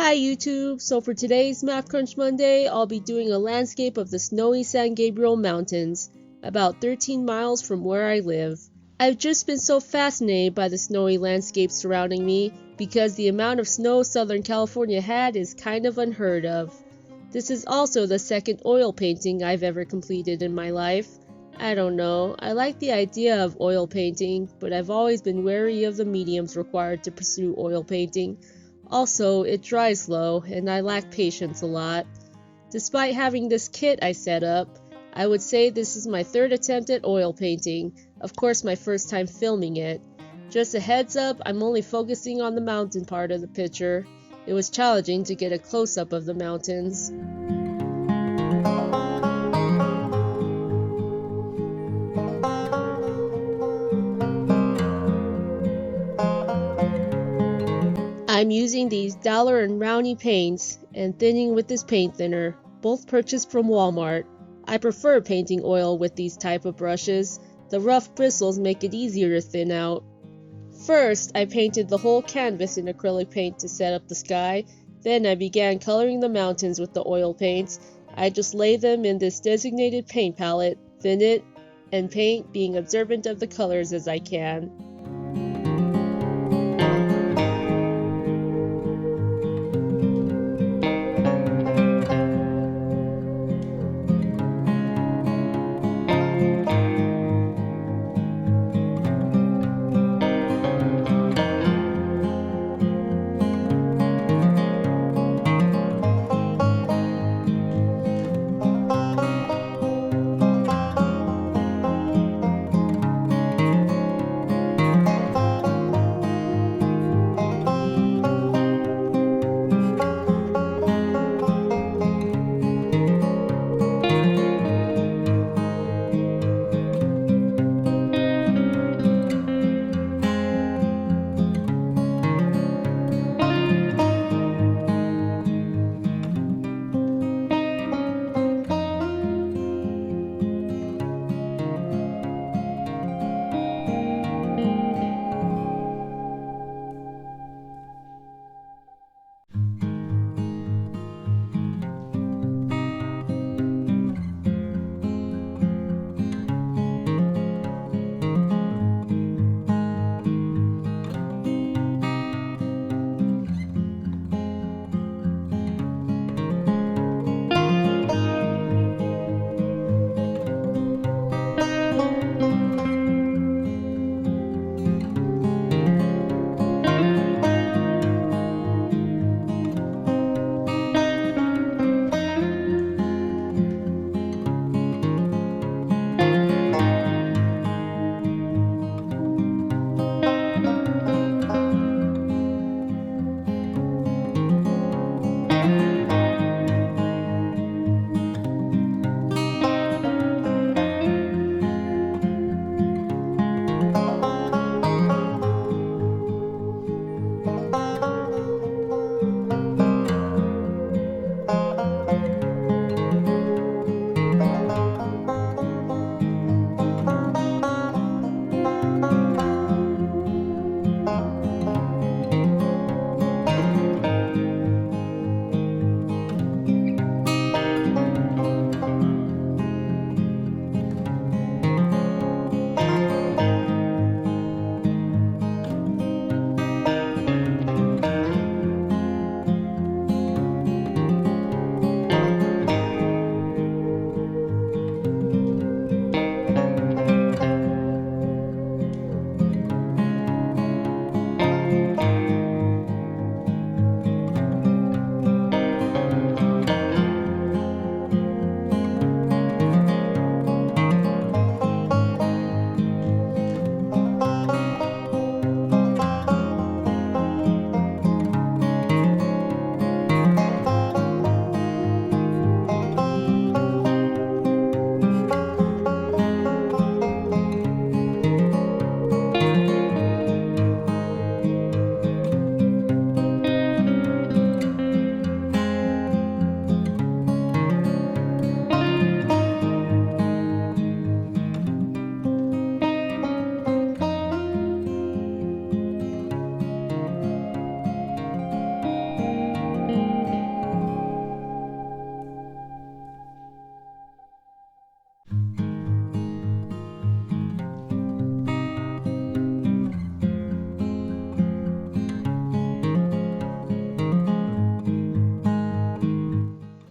Hi YouTube! So for today's Mapcrunch Monday, I'll be doing a landscape of the snowy San Gabriel Mountains, about 13 miles from where I live. I've just been so fascinated by the snowy landscape surrounding me because the amount of snow Southern California had is kind of unheard of. This is also the second oil painting I've ever completed in my life. I don't know, I like the idea of oil painting, but I've always been wary of the mediums required to pursue oil painting. Also, it dries slow, and I lack patience a lot. Despite having this kit I set up, I would say this is my third attempt at oil painting, of course my first time filming it. Just a heads up, I'm only focusing on the mountain part of the picture. It was challenging to get a close-up of the mountains. I'm using these Dollar and Rowney paints and thinning with this paint thinner, both purchased from Walmart. I prefer painting oil with these type of brushes. The rough bristles make it easier to thin out. First, I painted the whole canvas in acrylic paint to set up the sky. Then I began coloring the mountains with the oil paints. I just lay them in this designated paint palette, thin it, and paint, being observant of the colors as I can.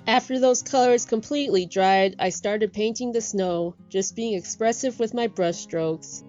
After those colors completely dried, I started painting the snow, just being expressive with my brush strokes.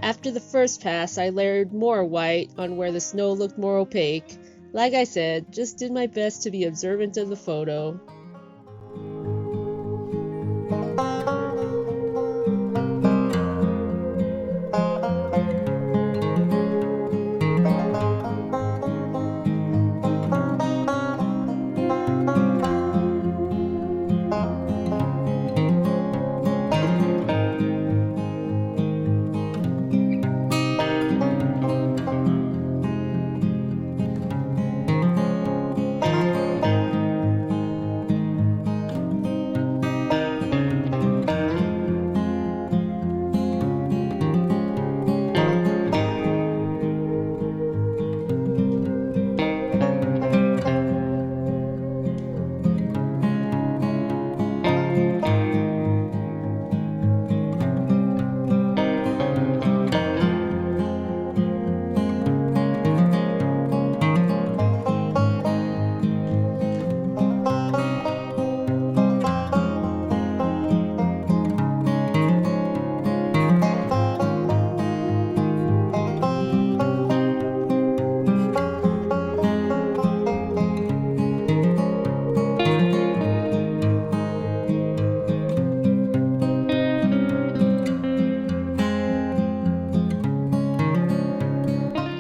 After the first pass, I layered more white on where the snow looked more opaque. Like I said, just did my best to be observant of the photo.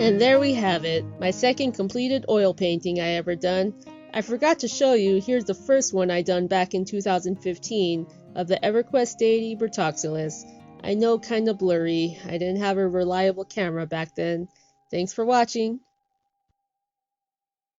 And there we have it, my second completed oil painting I ever done. I forgot to show you, here's the first one I done back in 2015 of the EverQuest deity Bertoxxulous. I know, kinda blurry, I didn't have a reliable camera back then. Thanks for watching.